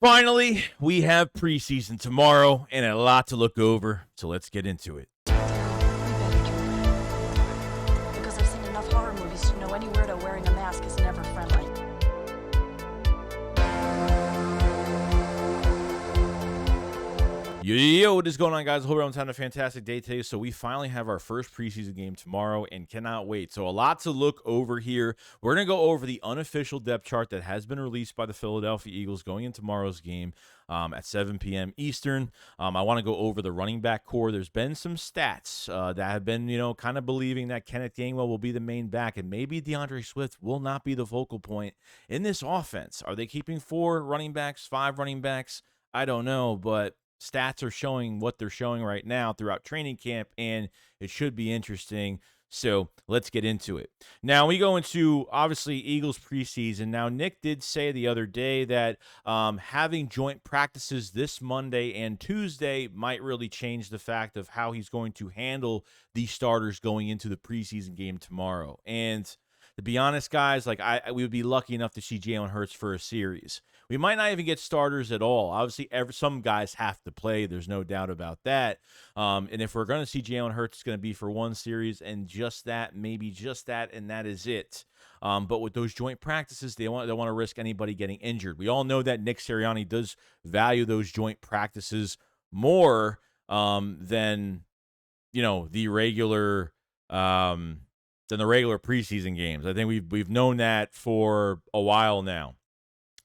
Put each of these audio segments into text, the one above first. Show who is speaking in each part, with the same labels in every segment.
Speaker 1: Finally, we have preseason tomorrow and a lot to look over, so let's get into it.
Speaker 2: We better drink. Because I've seen enough horror movies to know any weirdo wearing a mask is never friendly.
Speaker 1: Yo, what is going on, guys? Hope everyone's having a fantastic day today. So we finally have our first preseason game tomorrow and cannot wait. So a lot to look over here. We're going to go over the unofficial depth chart that has been released by the Philadelphia Eagles going in tomorrow's game at 7 p.m. Eastern. I want to go over the running back core. There's been some stats that have been, kind of believing that Kenneth Gainwell will be the main back, and maybe DeAndre Swift will not be the focal point in this offense. Are they keeping 4 running backs, 5 running backs? I don't know, but stats are showing what they're showing right now throughout training camp, and it should be interesting. So let's get into it. Now we go into, obviously, Eagles preseason. Now, Nick did say the other day that having joint practices this Monday and Tuesday might really change the fact of how he's going to handle these starters going into the preseason game tomorrow. And to be honest, guys, we would be lucky enough to see Jalen Hurts for a series. We might not even get starters at all. Obviously, some guys have to play. There's no doubt about that. And if we're going to see Jalen Hurts, it's going to be for one series and just that, maybe just that, and that is it. But with those joint practices, they want to risk anybody getting injured. We all know that Nick Sirianni does value those joint practices more than the regular preseason games. I think we've known that for a while now.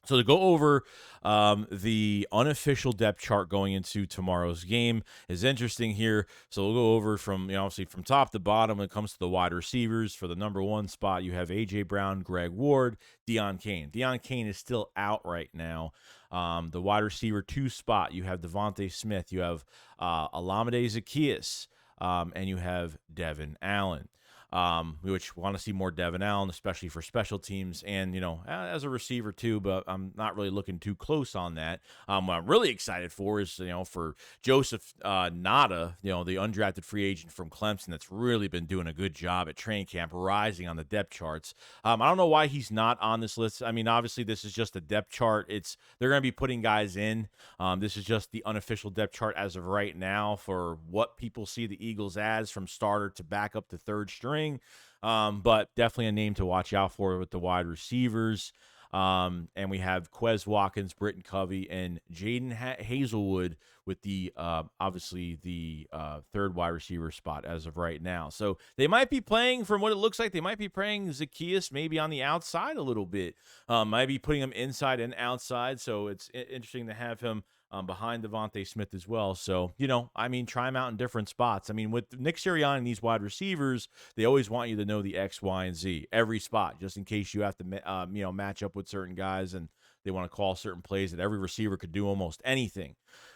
Speaker 1: So to go over the unofficial depth chart going into tomorrow's game is interesting here. So we'll go over from, obviously from top to bottom when it comes to the wide receivers. For the number 1 spot, you have A.J. Brown, Greg Ward, Deon Cain. Deon Cain is still out right now. The wide receiver 2 spot, you have Devontae Smith, you have Olamide Zaccheaus, and you have Devin Allen. Which want to see more Devin Allen, especially for special teams and, as a receiver too, but I'm not really looking too close on that. What I'm really excited for is, for Joseph Nada, the undrafted free agent from Clemson that's really been doing a good job at training camp, rising on the depth charts. I don't know why he's not on this list. I mean, obviously this is just a depth chart. They're going to be putting guys in. This is just the unofficial depth chart as of right now for what people see the Eagles as from starter to back up to third string. But definitely a name to watch out for with the wide receivers. And we have Quez Watkins, Britton Covey, and Jaden Hazelwood with the obviously the third wide receiver spot as of right now. So they might be playing, from what it looks like, they might be playing Zaccheaus maybe on the outside a little bit. Might be putting him inside and outside. So it's interesting to have him behind Devontae Smith as well. So, try him out in different spots. With Nick Sirianni and these wide receivers, they always want you to know the X, Y, and Z, every spot, just in case you have to, match up with certain guys and they want to call certain plays that every receiver could do almost anything.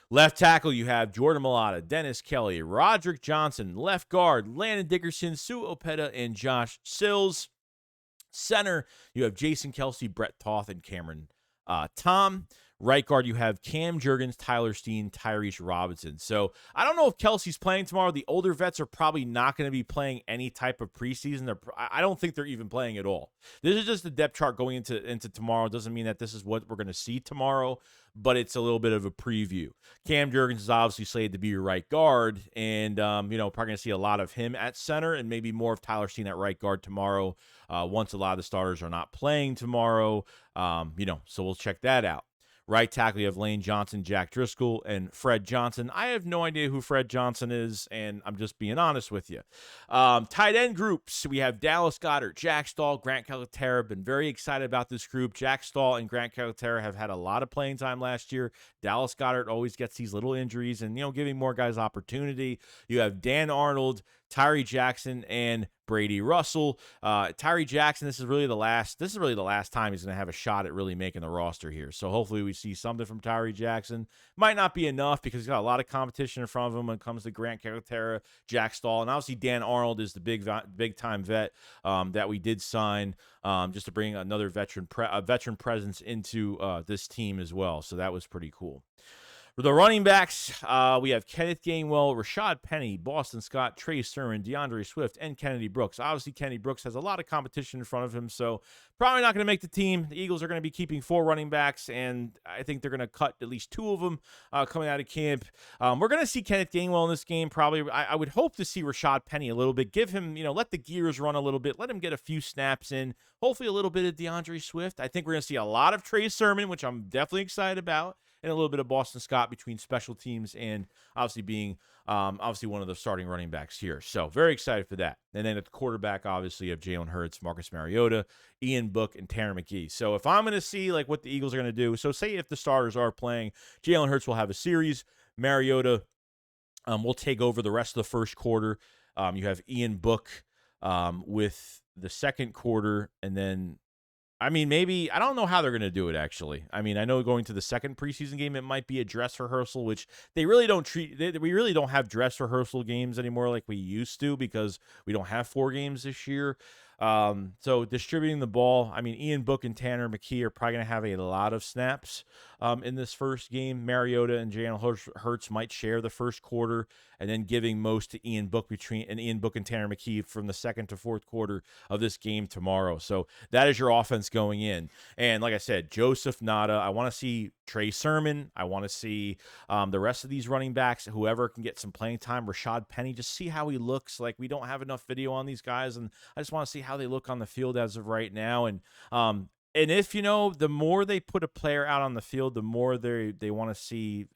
Speaker 1: Left tackle, you have Jordan Mailata, Dennis Kelly, Roderick Johnson. Left guard, Landon Dickerson, Sue Opeta, and Josh Sills. Center, you have Jason Kelsey, Brett Toth, and Cameron Tom. Right guard, you have Cam Jurgens, Tyler Steen, Tyrese Robinson. So I don't know if Kelsey's playing tomorrow. The older vets are probably not going to be playing any type of preseason. I don't think they're even playing at all. This is just the depth chart going into tomorrow. It doesn't mean that this is what we're going to see tomorrow, but it's a little bit of a preview. Cam Jurgens is obviously slated to be your right guard, and probably going to see a lot of him at center and maybe more of Tyler Steen at right guard tomorrow. Once a lot of the starters are not playing tomorrow, so we'll check that out. Right tackle, you have Lane Johnson, Jack Driscoll, and Fred Johnson. I have no idea who Fred Johnson is, and I'm just being honest with you. Tight end groups, we have Dallas Goedert, Jack Stahl, Grant Calcaterra. Been very excited about this group. Jack Stahl and Grant Calcaterra have had a lot of playing time last year. Dallas Goedert always gets these little injuries and, giving more guys opportunity. You have Dan Arnold, Tyree Jackson, and Brady Russell. Tyree Jackson, this is really the last time he's going to have a shot at really making the roster here. So hopefully we see something from Tyree Jackson. Might not be enough because he's got a lot of competition in front of him when it comes to Grant Calcaterra, Jack Stahl, and obviously Dan Arnold is the big time vet that we did sign just to bring another veteran presence into this team as well. So that was pretty cool. For the running backs, we have Kenneth Gainwell, Rashad Penny, Boston Scott, Trey Sermon, DeAndre Swift, and Kennedy Brooks. Obviously, Kennedy Brooks has a lot of competition in front of him, so probably not going to make the team. The Eagles are going to be keeping 4 running backs, and I think they're going to cut at least 2 of them coming out of camp. We're going to see Kenneth Gainwell in this game. Probably, I would hope to see Rashad Penny a little bit. Give him, let the gears run a little bit. Let him get a few snaps in. Hopefully, a little bit of DeAndre Swift. I think we're going to see a lot of Trey Sermon, which I'm definitely excited about, and a little bit of Boston Scott between special teams and obviously being obviously one of the starting running backs here. So very excited for that. And then at the quarterback, obviously, you have Jalen Hurts, Marcus Mariota, Ian Book, and Tanner McKee. So if I'm going to see like what the Eagles are going to do, so say if the starters are playing, Jalen Hurts will have a series. Mariota will take over the rest of the first quarter. You have Ian Book with the second quarter, and then maybe I don't know how they're going to do it, actually. I know going to the second preseason game, it might be a dress rehearsal, which they really don't we really don't have dress rehearsal games anymore like we used to because we don't have 4 games this year. So distributing the ball, Ian Book and Tanner McKee are probably going to have a lot of snaps in this first game. Mariota and Jalen Hurts might share the first quarter, and then giving most to Ian Book and Tanner McKee from the second to fourth quarter of this game tomorrow. So that is your offense going in. And like I said, Joseph Nada, I want to see Trey Sermon. I want to see the rest of these running backs, whoever can get some playing time. Rashad Penny, just see how he looks. Like, we don't have enough video on these guys, and I just want to see how they look on the field as of right now. And if, the more they put a player out on the field, the more they want to see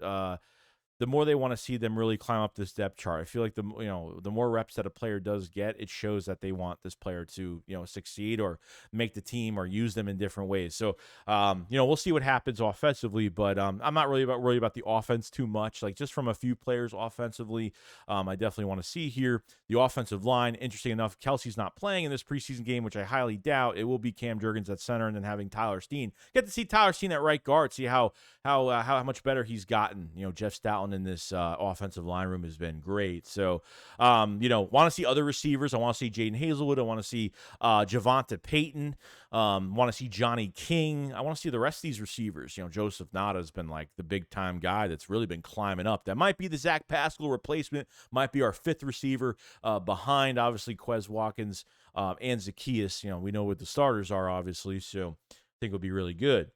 Speaker 1: the more they want to see them really climb up this depth chart. I feel like the more reps that a player does get, it shows that they want this player to, succeed or make the team or use them in different ways. So, we'll see what happens offensively, but I'm not really worried about the offense too much. Like, just from a few players offensively, I definitely want to see here. The offensive line, interesting enough, Kelsey's not playing in this preseason game, which I highly doubt. It will be Cam Jurgens at center and then having Tyler Steen. Get to see Tyler Steen at right guard, see how much better he's gotten. Jeff Stoutland in this offensive line room has been great. So, want to see other receivers. I want to see Jaden Hazelwood. I want to see Javonte Payton. Want to see Johnny King. I want to see the rest of these receivers. Joseph Nada has been like the big time guy that's really been climbing up. That might be the Zach Pascal replacement. Might be our 5th receiver behind obviously Quez Watkins and Zacchaeus. We know what the starters are obviously. So I think it'll be really good.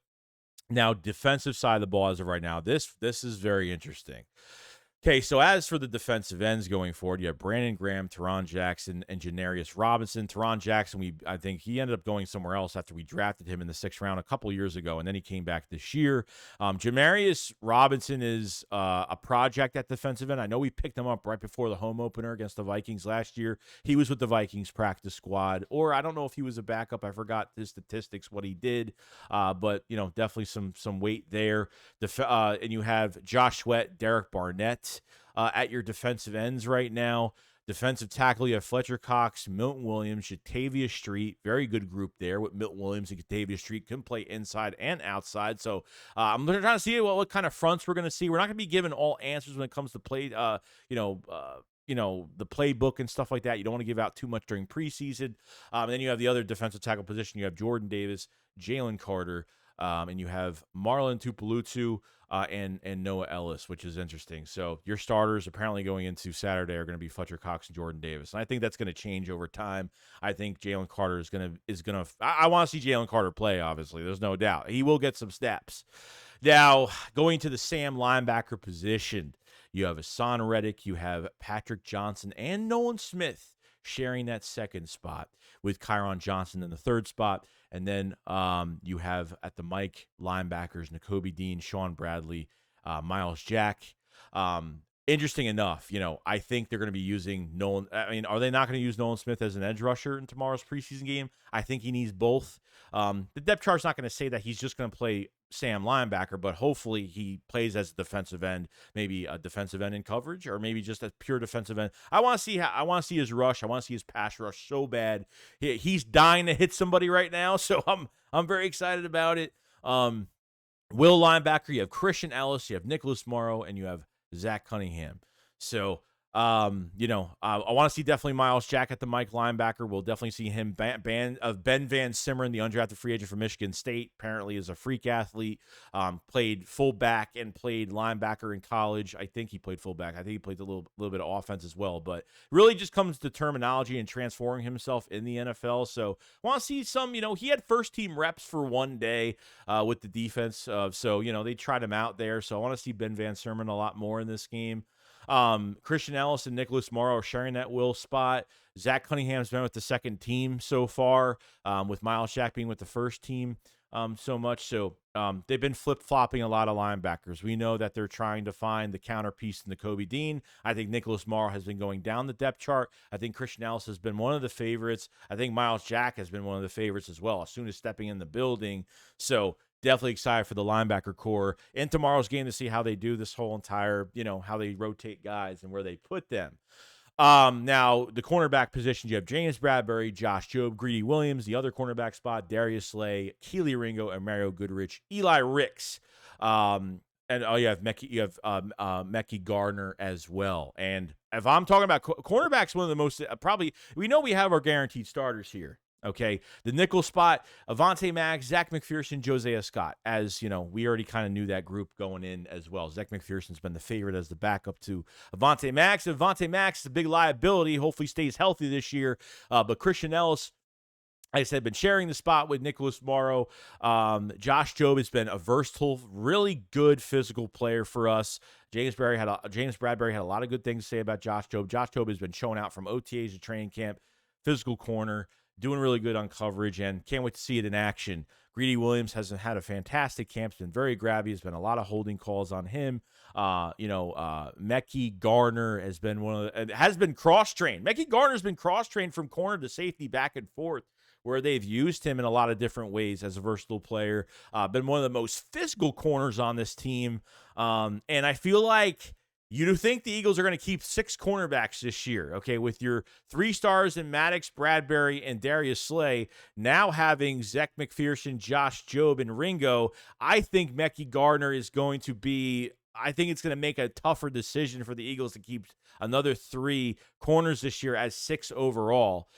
Speaker 1: Now, defensive side of the ball as of right now, this is very interesting. Okay, so as for the defensive ends going forward, you have Brandon Graham, Teron Jackson, and Janarius Robinson. Teron Jackson, I think he ended up going somewhere else after we drafted him in the 6th round a couple years ago, and then he came back this year. Janarius Robinson is a project at defensive end. I know we picked him up right before the home opener against the Vikings last year. He was with the Vikings practice squad, or I don't know if he was a backup. I forgot his statistics, what he did, but definitely some weight there. And you have Josh Sweat, Derek Barnett at your defensive ends right now. Defensive tackle, you have Fletcher Cox, Milton Williams, Jatavius Street. Very good group there with Milton Williams and Jatavius Street. Can play inside and outside. So I'm trying to see what kind of fronts we're going to see. We're not going to be given all answers when it comes to play, the playbook and stuff like that. You don't want to give out too much during preseason. And then you have the other defensive tackle position. You have Jordan Davis, Jalen Carter, and you have Marlon Tupelutu and Noah Ellis, which is interesting. So your starters apparently going into Saturday are going to be Fletcher Cox and Jordan Davis, and I think that's going to change over time. I think Jalen Carter is going to. I want to see Jalen Carter play. Obviously, there's no doubt he will get some steps. Now going to the Sam linebacker position, you have Hassan Reddick, you have Patrick Johnson, and Nolan Smith sharing that second spot with Kyron Johnson in the third spot. And then you have at the Mike linebackers, Nakobe Dean, Sean Bradley, Miles Jack. Interesting enough, I think they're going to be using Nolan. Are they not going to use Nolan Smith as an edge rusher in tomorrow's preseason game? I think he needs both. The depth chart's not going to say that he's just going to play Sam linebacker, but hopefully he plays as a defensive end, maybe a defensive end in coverage, or maybe just a pure defensive end. I want to see his rush. I want to see his pass rush so bad. He's dying to hit somebody right now, so I'm very excited about it. Will linebacker, you have Christian Ellis, you have Nicholas Morrow, and you have Zach Cunningham. So I want to see definitely Miles Jack at the Mike linebacker. We'll definitely see him. Ben Van Simmeren, the undrafted free agent from Michigan State, apparently is a freak athlete. Played fullback and played linebacker in college. I think he played fullback. I think he played a little bit of offense as well. But really just comes to terminology and transforming himself in the NFL. So I want to see some. He had first team reps for one day with the defense. So they tried him out there. So I want to see Ben Van Simmeren a lot more in this game. Christian Ellis and Nicholas Morrow are sharing that will spot. Zach Cunningham's been with the second team so far, with Miles Jack being with the first team so much. So they've been flip-flopping a lot of linebackers. We know that they're trying to find the counterpiece in the Kobe Dean. I think Nicholas Morrow has been going down the depth chart. I think Christian Ellis has been one of the favorites. I think Miles Jack has been one of the favorites as well, as soon as stepping in the building. So definitely excited for the linebacker core in tomorrow's game to see how they do this whole entire, how they rotate guys and where they put them. Now, the cornerback positions, you have James Bradbury, Josh Jobe, Greedy Williams, the other cornerback spot, Darius Slay, Keely Ringo, and Mario Goodrich, Eli Ricks. And you have Mekhi Gardner as well. And if I'm talking about cornerbacks, one of the most probably, we know we have our guaranteed starters here. Okay, the nickel spot, Avonte Maggs, Zach McPherson, Josiah Scott. As we already kind of knew that group going in as well. Zach McPherson's been the favorite as the backup to Avonte Maggs. Avonte Maggs is a big liability. Hopefully stays healthy this year. But Christian Ellis, like I said, been sharing the spot with Nicholas Morrow. Josh Jobe has been a versatile, really good physical player for us. James Bradbury had a lot of good things to say about Josh Jobe. Josh Jobe has been showing out from OTAs to training camp, physical corner, doing really good on coverage, and can't wait to see it in action. Greedy Williams has had a fantastic camp. It's been very grabby. There's been a lot of holding calls on him. Mekhi Gardner has been cross-trained. Mekhi Gardner's been cross-trained from corner to safety, back and forth, where they've used him in a lot of different ways as a versatile player. Been one of the most physical corners on this team. And I feel like you think the Eagles are going to keep 6 cornerbacks this year, okay, with your 3 stars in Maddox, Bradbury, and Darius Slay, now having Zach McPherson, Josh Jobe, and Ringo. I think Mekhi Gardner is going to be – I think it's going to make a tougher decision for the Eagles to keep another 3 corners this year as 6 overall,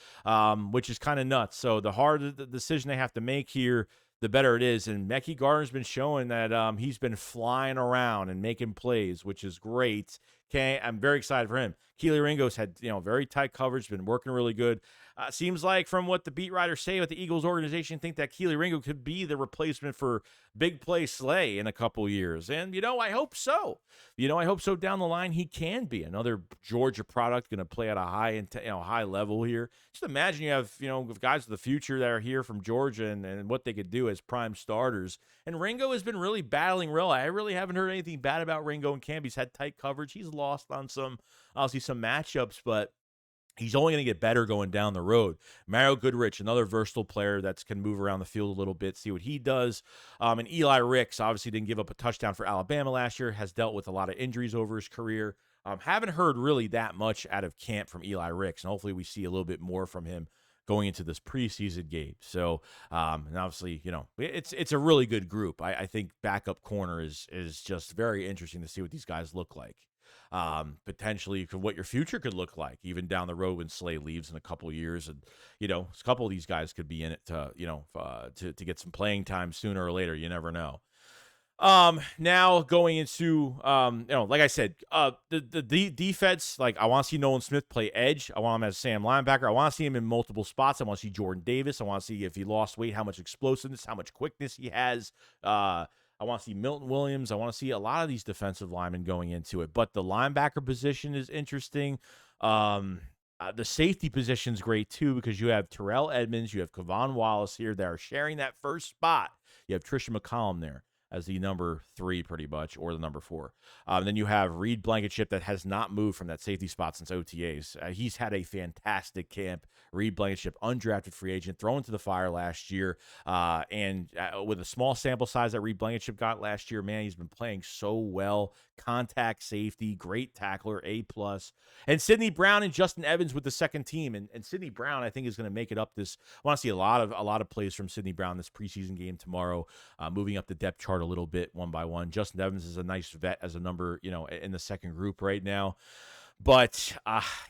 Speaker 1: which is kind of nuts. So the harder the decision they have to make here, the better it is. And Mekhi Gardner's been showing that he's been flying around and making plays, which is great. Okay, I'm very excited for him. Keely Ringo's had very tight coverage, been working really good. Seems like from what the beat writers say with the Eagles organization, think that Keely Ringo could be the replacement for Big Play Slay in a couple years. And, I hope so. I hope so down the line he can be. Another Georgia product, going to play at a high level here. Just imagine you have, guys of the future that are here from Georgia and what they could do as prime starters. And Ringo has been really battling real. I really haven't heard anything bad about Ringo in camp. He's had tight coverage. He's lost on some matchups, but he's only going to get better going down the road. Mario Goodrich, another versatile player that can move around the field a little bit, see what he does. And Eli Ricks obviously didn't give up a touchdown for Alabama last year, has dealt with a lot of injuries over his career. Haven't heard really that much out of camp from Eli Ricks, and hopefully we see a little bit more from him going into this preseason game. So, and obviously, it's a really good group. I think backup corner is just very interesting to see what these guys look like. Potentially what your future could look like, even down the road when Slay leaves in a couple of years, and a couple of these guys could be in it to get some playing time sooner or later. You never know. Now going into like I said, the defense, like I want to see Nolan Smith play edge. I want him as a Sam linebacker. I want to see him in multiple spots. I want to see Jordan Davis. I want to see if he lost weight, how much explosiveness, how much quickness he has. I want to see Milton Williams. I want to see a lot of these defensive linemen going into it. But the linebacker position is interesting. The safety position is great, too, because you have Terrell Edmonds, you have Kevon Wallace here that are sharing that first spot. You have Trisha McCollum there as the number 3 pretty much, or the number 4. Then you have Reed Blankenship that has not moved from that safety spot since OTAs. He's had a fantastic camp. Reed Blankenship, undrafted free agent, thrown to the fire last year. And with a small sample size that Reed Blankenship got last year, man, he's been playing so well. Contact safety, great tackler, A+. And Sidney Brown and Justin Evans with the second team. And Sidney Brown, I think, is going to make it up this. I want to see a lot of plays from Sidney Brown this preseason game tomorrow, moving up the depth chart a little bit one by one. Justin Evans is a nice vet as a number, in the second group right now. But,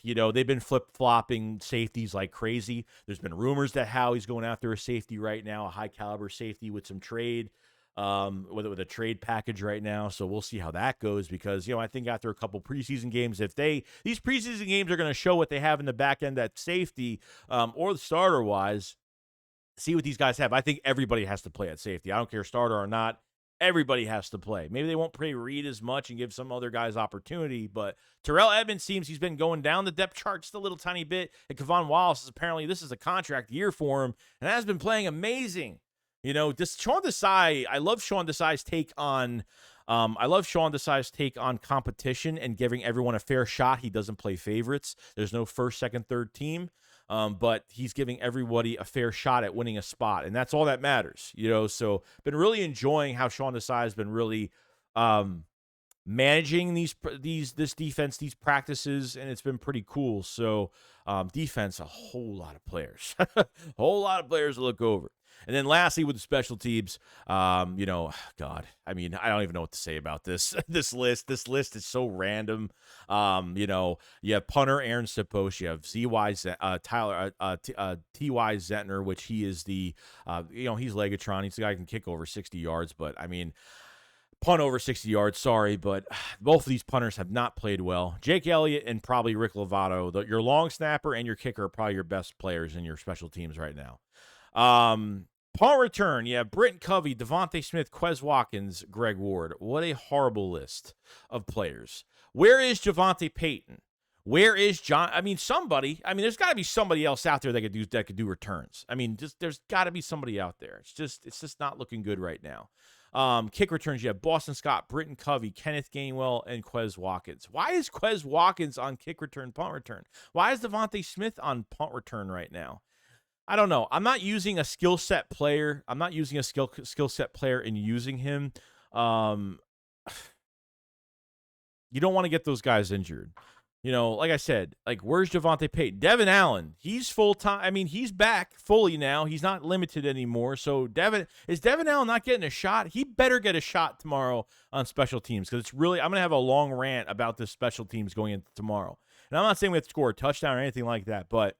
Speaker 1: they've been flip-flopping safeties like crazy. There's been rumors that Howie's going after a safety right now, a high-caliber safety with some trade, with a trade package right now. So we'll see how that goes because, I think after a couple preseason games, these preseason games are going to show what they have in the back end at safety or the starter-wise, see what these guys have. I think everybody has to play at safety. I don't care starter or not. Everybody has to play. Maybe they won't play Reed as much and give some other guys opportunity, but Terrell Edmonds seems he's been going down the depth chart just a little tiny bit, and Kevon Wallace is apparently this is a contract year for him, and has been playing amazing. Just Sean Desai, I love Sean Desai's take on competition and giving everyone a fair shot. He doesn't play favorites. There's no first, second, third team. But he's giving everybody a fair shot at winning a spot, and that's all that matters, So been really enjoying how Sean Desai has been really managing this defense, these practices, and it's been pretty cool. So defense, a whole lot of players, a whole lot of players to look over. And then lastly, with the special teams, God, I mean, I don't even know what to say about this list. This list is so random. You have punter Aaron Sipos, you have T.Y. Zentner, which he is he's Legatron. He's the guy who can kick over 60 yards, but I mean, punt over 60 yards, sorry, but both of these punters have not played well. Jake Elliott and probably Rick Lovato, your long snapper and your kicker are probably your best players in your special teams right now. Punt return, you have Britton Covey, Devontae Smith, Quez Watkins, Greg Ward. What a horrible list of players. Where is Javonte Payton? Where is John? I mean, somebody. I mean, there's got to be somebody else out there that could do returns. I mean, there's got to be somebody out there. It's just not looking good right now. Kick returns, you have Boston Scott, Britton Covey, Kenneth Gainwell, and Quez Watkins. Why is Quez Watkins on kick return, punt return? Why is Devontae Smith on punt return right now? I don't know. I'm not using a skill set player. I'm not using a skill set player and using him. You don't want to get those guys injured. Like I said, where's Javonte Payton? Devin Allen, he's full-time. I mean, he's back fully now. He's not limited anymore. So is Devin Allen not getting a shot? He better get a shot tomorrow on special teams because I'm going to have a long rant about this special teams going into tomorrow. And I'm not saying we have to score a touchdown or anything like that, but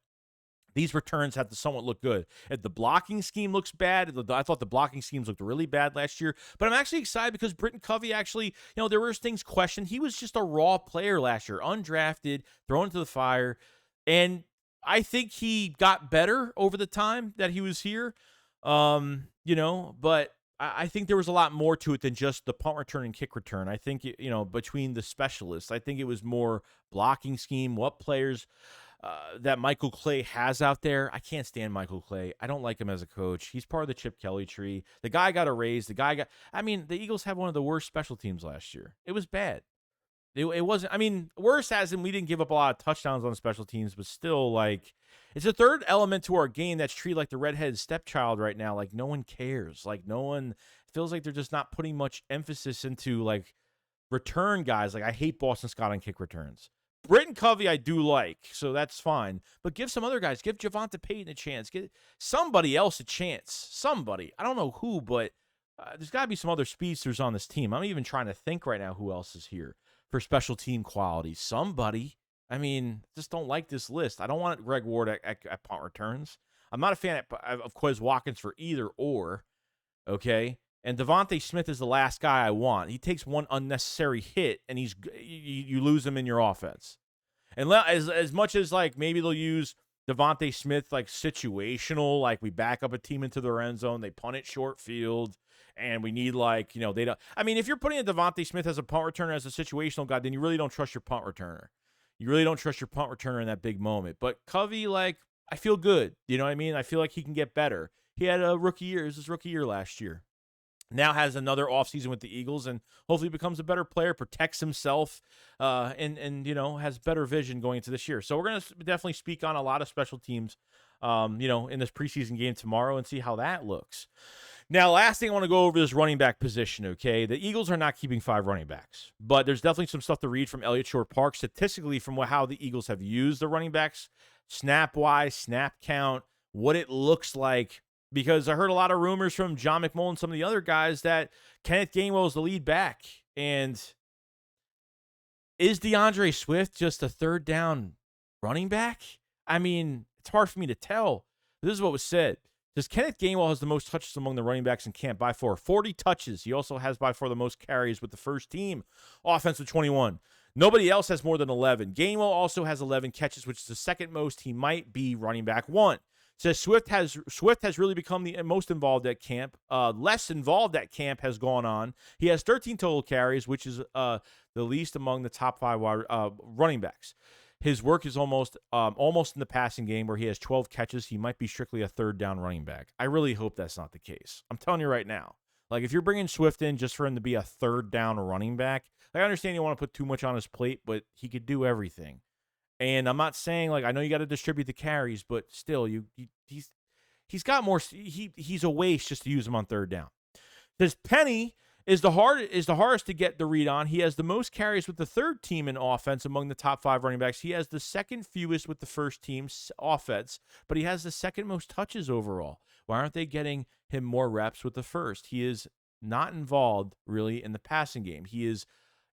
Speaker 1: these returns have to somewhat look good. If the blocking scheme looks bad, I thought the blocking schemes looked really bad last year, but I'm actually excited because Britton Covey actually, there were things questioned. He was just a raw player last year, undrafted, thrown into the fire, and I think he got better over the time that he was here, but I think there was a lot more to it than just the punt return and kick return. I think, between the specialists, I think it was more blocking scheme, what players that Michael Clay has out there. I can't stand Michael Clay. I don't like him as a coach. He's part of the Chip Kelly tree. The guy got a raise. The Eagles had one of the worst special teams last year. It was bad. It wasn't, worse as in we didn't give up a lot of touchdowns on special teams, but still, it's a third element to our game that's treated like the redheaded stepchild right now. No one cares. No one feels like they're just not putting much emphasis into, return guys. I hate Boston Scott on kick returns. Britton Covey I do like, so that's fine. But give some other guys. Give Javonte Payton a chance. Give somebody else a chance. Somebody. I don't know who, but there's got to be some other speedsters on this team. I'm even trying to think right now who else is here for special team quality. Somebody. Just don't like this list. I don't want Greg Ward at punt returns. I'm not a fan of Quez Watkins for either or, okay? And Devontae Smith is the last guy I want. He takes one unnecessary hit, and you lose him in your offense. And as much as maybe they'll use Devontae Smith situational, we back up a team into their end zone, they punt it short field, and we need they don't. If you're putting a Devontae Smith as a punt returner as a situational guy, then you really don't trust your punt returner. You really don't trust your punt returner in that big moment. But Covey, I feel good. You know what I mean? I feel like he can get better. He had a rookie year. It was his rookie year last year. Now has another offseason with the Eagles and hopefully becomes a better player, protects himself, and has better vision going into this year. So we're going to definitely speak on a lot of special teams, in this preseason game tomorrow and see how that looks. Now, last thing I want to go over this running back position, okay? The Eagles are not keeping 5 running backs, but there's definitely some stuff to read from Elliott Shore-Park statistically from how the Eagles have used the running backs, snap-wise, snap count, what it looks like. Because I heard a lot of rumors from John McMullen and some of the other guys that Kenneth Gainwell is the lead back. And Is DeAndre Swift just a third down running back? I mean, it's hard for me to tell. This is what was said. Says Kenneth Gainwell has the most touches among the running backs in camp by far, 40 touches. He also has by far the most carries with the first team, offensive 21. Nobody else has more than 11. Gainwell also has 11 catches, which is the second most. He might be running back one. Says Swift has really become the most involved at camp. Less involved at camp has gone on. He has 13 total carries, which is the least among the top 5 running backs. His work is almost in the passing game where he has 12 catches. He might be strictly a third down running back. I really hope that's not the case. I'm telling you right now. Like, if you're bringing Swift in just for him to be a third down running back, I understand you want to put too much on his plate, but he could do everything. And I'm not saying, like, I know you got to distribute the carries, but still, he's got more. He's a waste just to use him on third down. This Penny is the hardest to get the read on. He has the most carries with the third team in offense among the top 5 running backs. He has the second fewest with the first team's offense, but he has the second most touches overall. Why aren't they getting him more reps with the first? He is not involved really in the passing game. He is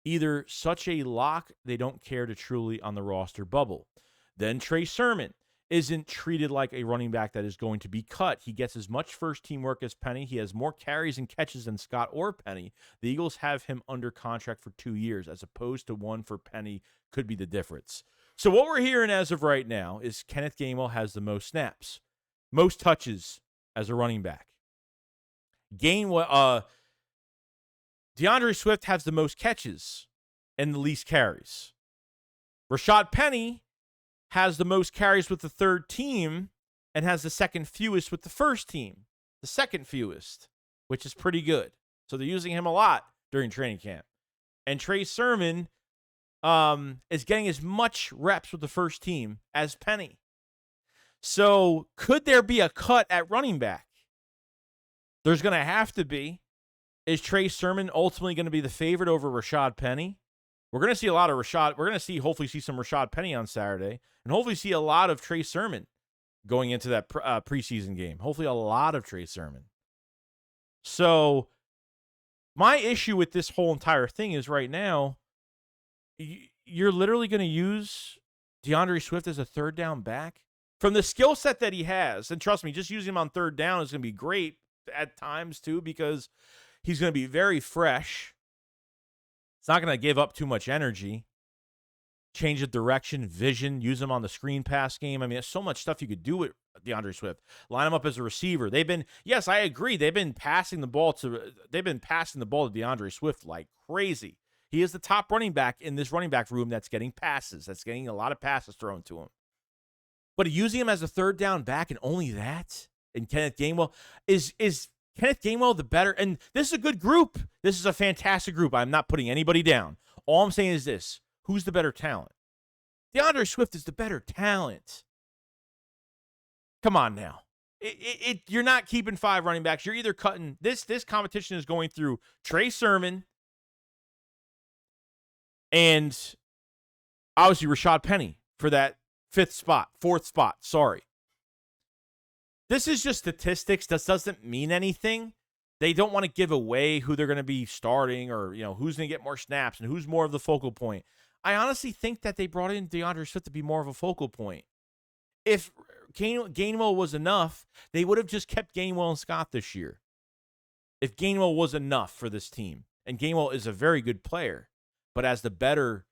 Speaker 1: either such a lock they don't care to truly on the roster bubble. Then Trey Sermon isn't treated like a running back that is going to be cut. He gets as much first team work as Penny. He has more carries and catches than Scott or Penny. The Eagles have him under contract for 2 years as opposed to 1 for Penny. Could be the difference. So what we're hearing as of right now is Kenneth Gainwell has the most snaps, most touches as a running back. DeAndre Swift has the most catches and the least carries. Rashad Penny has the most carries with the third team and has the second fewest with the first team. The second fewest, which is pretty good. So they're using him a lot during training camp. And Trey Sermon is getting as much reps with the first team as Penny. So could there be a cut at running back? There's going to have to be. Is Trey Sermon ultimately going to be the favorite over Rashad Penny? We're going to see a lot of Rashad. We're going to hopefully see some Rashad Penny on Saturday, and hopefully see a lot of Trey Sermon going into that preseason game. Hopefully a lot of Trey Sermon. So my issue with this whole entire thing is right now, you're literally going to use DeAndre Swift as a third down back? From the skill set that he has, and trust me, just using him on third down is going to be great at times too, because he's going to be very fresh. It's not going to give up too much energy. Change of direction, vision, use him on the screen pass game. I mean, there's so much stuff you could do with DeAndre Swift. Line him up as a receiver. Yes, I agree. They've been passing the ball to DeAndre Swift like crazy. He is the top running back in this running back room that's getting passes. That's getting a lot of passes thrown to him. But using him as a third down back and only that, and Kenneth Gainwell, is Kenneth Gainwell the better? And this is a good group. This is a fantastic group. I'm not putting anybody down. All I'm saying is this. Who's the better talent? DeAndre Swift is the better talent. Come on now. You're not keeping 5 running backs. You're either cutting. This competition is going through Trey Sermon and obviously Rashad Penny for that 4th spot. Sorry. This is just statistics. This doesn't mean anything. They don't want to give away who they're going to be starting or, who's going to get more snaps and who's more of the focal point. I honestly think that they brought in DeAndre Swift to be more of a focal point. If Gainwell was enough, they would have just kept Gainwell and Scott this year. If Gainwell was enough for this team. And Gainwell is a very good player, but as the better,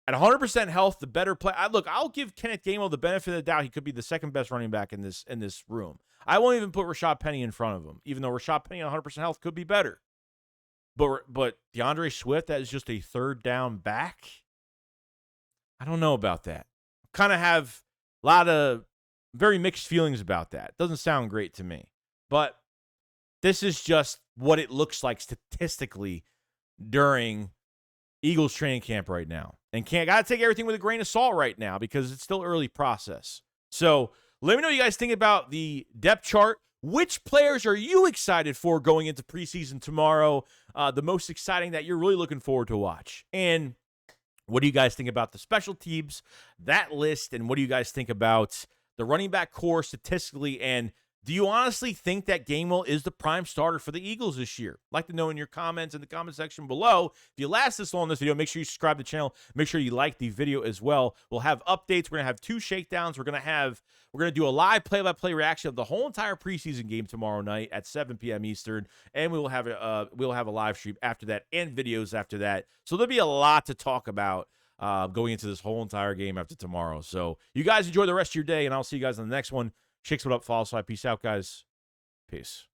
Speaker 1: at 100% health, the better player. Look, I'll give Kenneth Gainwell the benefit of the doubt. He could be the second best running back in this room. I won't even put Rashad Penny in front of him, even though Rashad Penny on 100% health could be better. But DeAndre Swift, that is just a third down back. I don't know about that. Kind of have a lot of very mixed feelings about that. Doesn't sound great to me. But this is just what it looks like statistically during Eagles training camp right now. And got to take everything with a grain of salt right now because it's still early process. So let me know what you guys think about the depth chart. Which players are you excited for going into preseason tomorrow? The most exciting that you're really looking forward to watch. And what do you guys think about the special teams, that list, and what do you guys think about the running back core statistically and Do you honestly think that Gainwell is the prime starter for the Eagles this year? I'd like to know in your comments in the comment section below. If you last this long in this video, make sure you subscribe to the channel. Make sure you like the video as well. We'll have updates. We're going to have 2 shakedowns. We're going to do a live play-by-play reaction of the whole entire preseason game tomorrow night at 7 p.m. Eastern, and we'll have a live stream after that and videos after that. So there'll be a lot to talk about going into this whole entire game after tomorrow. So you guys enjoy the rest of your day, and I'll see you guys on the next one. Shakes, what up? Follow, slide. Peace out, guys. Peace.